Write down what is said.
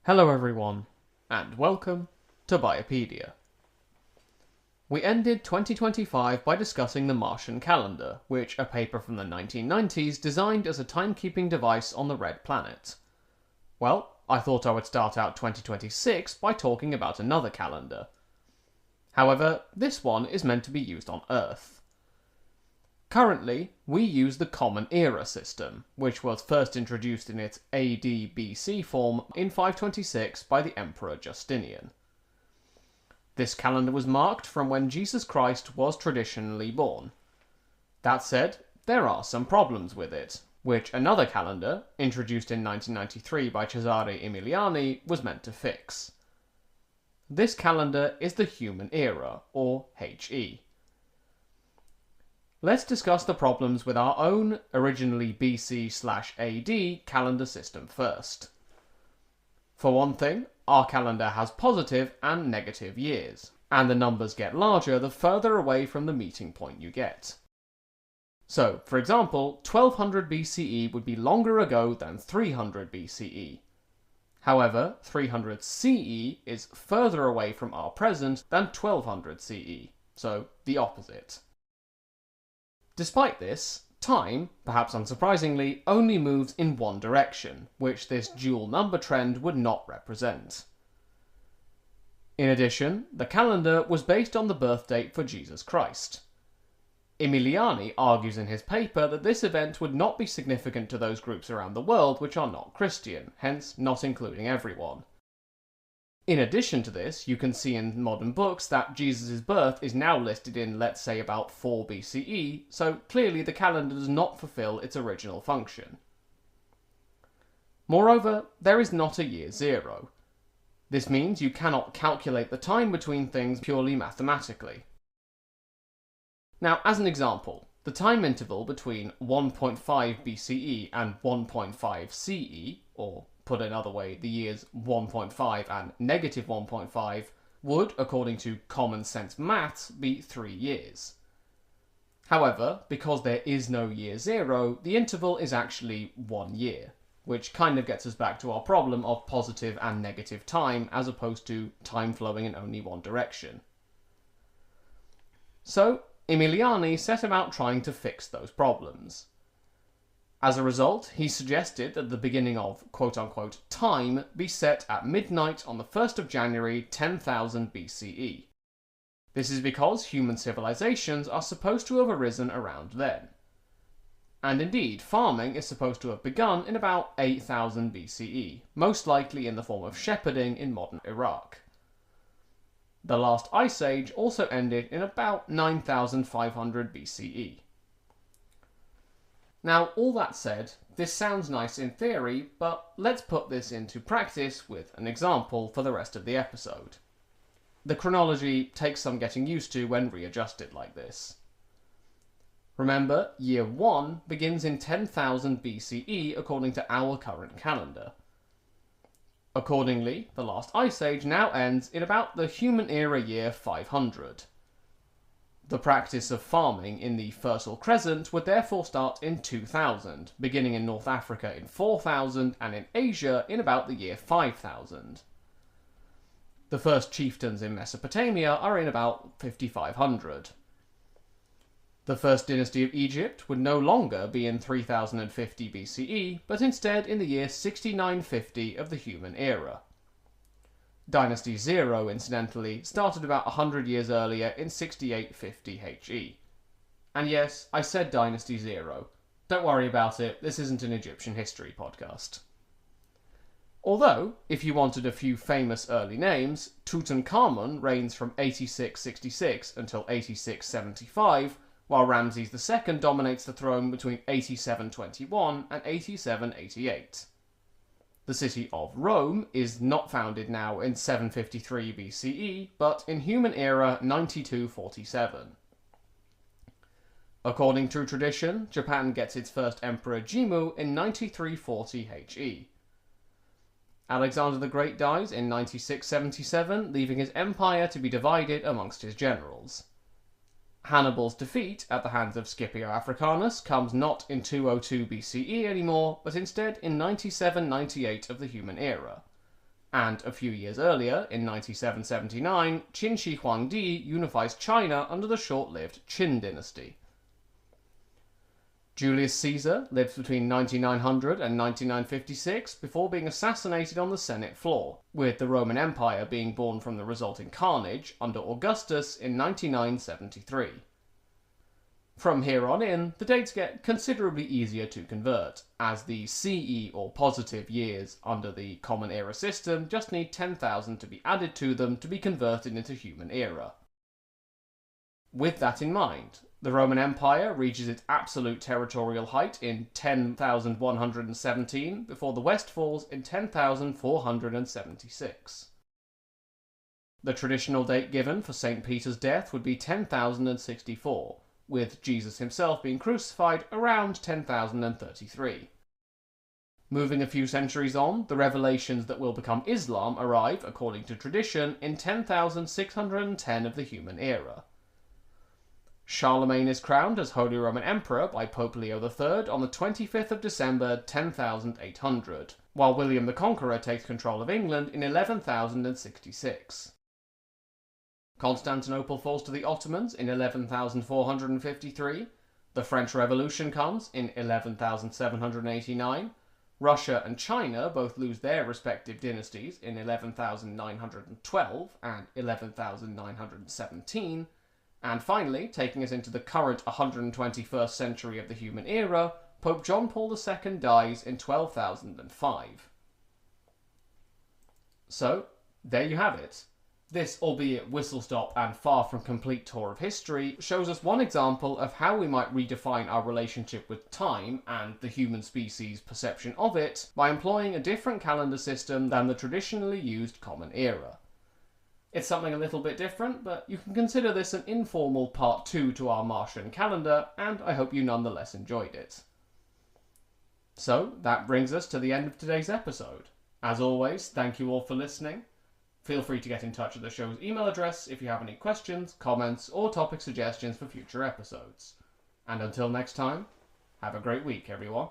Hello everyone, and welcome to Biopedia. We ended 2025 by discussing the Martian calendar, which a paper from the 1990s designed as a timekeeping device on the Red Planet. Well, I thought I would start out 2026 by talking about another calendar. However, this one is meant to be used on Earth. Currently, we use the Common Era system, which was first introduced in its AD-BC form in 526 by the Emperor Justinian. This calendar was marked from when Jesus Christ was traditionally born. That said, there are some problems with it, which another calendar, introduced in 1993 by Cesare Emiliani, was meant to fix. This calendar is the Human Era, or HE. Let's discuss the problems with our own, originally BC/AD, calendar system first. For one thing, our calendar has positive and negative years, and the numbers get larger the further away from the meeting point you get. So, for example, 1200 BCE would be longer ago than 300 BCE. However, 300 CE is further away from our present than 1200 CE, so the opposite. Despite this, time, perhaps unsurprisingly, only moves in one direction, which this dual number trend would not represent. In addition, the calendar was based on the birth date for Jesus Christ. Emiliani argues in his paper that this event would not be significant to those groups around the world which are not Christian, hence not including everyone. In addition to this, you can see in modern books that Jesus' birth is now listed in, let's say, about 4 BCE, so clearly the calendar does not fulfill its original function. Moreover, there is not a year zero. This means you cannot calculate the time between things purely mathematically. Now, as an example, the time interval between 1.5 BCE and 1.5 CE, or put another way, the years 1.5 and negative 1.5, would, according to common sense maths, be 3 years. However, because there is no year zero, the interval is actually 1 year, which kind of gets us back to our problem of positive and negative time as opposed to time flowing in only one direction. So, Emiliani set about trying to fix those problems. As a result, he suggested that the beginning of quote-unquote time be set at midnight on the 1st of January 10,000 BCE. This is because human civilisations are supposed to have arisen around then. And indeed, farming is supposed to have begun in about 8,000 BCE, most likely in the form of shepherding in modern Iraq. The last ice age also ended in about 9,500 BCE. Now, all that said, this sounds nice in theory, but let's put this into practice with an example for the rest of the episode. The chronology takes some getting used to when readjusted like this. Remember, year 1 begins in 10,000 BCE according to our current calendar. Accordingly, the last ice age now ends in about the Human Era year 500. The practice of farming in the Fertile Crescent would therefore start in 2000, beginning in North Africa in 4000 and in Asia in about the year 5000. The first chieftains in Mesopotamia are in about 5500. The first dynasty of Egypt would no longer be in 3050 BCE, but instead in the year 6950 of the Human Era. Dynasty 0, incidentally, started about 100 years earlier in 6850 HE. And yes, I said Dynasty 0. Don't worry about it, this isn't an Egyptian history podcast. Although, if you wanted a few famous early names, Tutankhamun reigns from 8666 until 8675, while Ramses II dominates the throne between 8721 and 8788. The city of Rome is not founded now in 753 BCE, but in Human Era 9247. According to tradition, Japan gets its first Emperor Jimmu in 9340 HE. Alexander the Great dies in 9677, leaving his empire to be divided amongst his generals. Hannibal's defeat at the hands of Scipio Africanus comes not in 202 BCE anymore, but instead in 9798 of the Human Era. And a few years earlier, in 97-79, Qin Shi Huangdi unifies China under the short-lived Qin dynasty. Julius Caesar lived between 9900 and 9956 before being assassinated on the Senate floor, with the Roman Empire being born from the resulting carnage under Augustus in 9973. From here on in, the dates get considerably easier to convert, as the CE or positive years under the Common Era system just need 10,000 to be added to them to be converted into Human Era. With that in mind, the Roman Empire reaches its absolute territorial height in 10,117 before the West falls in 10,476. The traditional date given for St. Peter's death would be 10,064, with Jesus himself being crucified around 10,033. Moving a few centuries on, the revelations that will become Islam arrive, according to tradition, in 10,610 of the Human Era. Charlemagne is crowned as Holy Roman Emperor by Pope Leo III on the 25th of December 10,800, while William the Conqueror takes control of England in 11,066. Constantinople falls to the Ottomans in 11,453, the French Revolution comes in 11,789, Russia and China both lose their respective dynasties in 11,912 and 11,917, and finally, taking us into the current 121st century of the Human Era, Pope John Paul II dies in 12,005. So, there you have it. This, albeit whistle-stop and far from complete tour of history, shows us one example of how we might redefine our relationship with time and the human species' perception of it by employing a different calendar system than the traditionally used Common Era. It's something a little bit different, but you can consider this an informal part 2 to our Martian calendar, and I hope you nonetheless enjoyed it. So, that brings us to the end of today's episode. As always, thank you all for listening. Feel free to get in touch at the show's email address if you have any questions, comments, or topic suggestions for future episodes. And until next time, have a great week, everyone.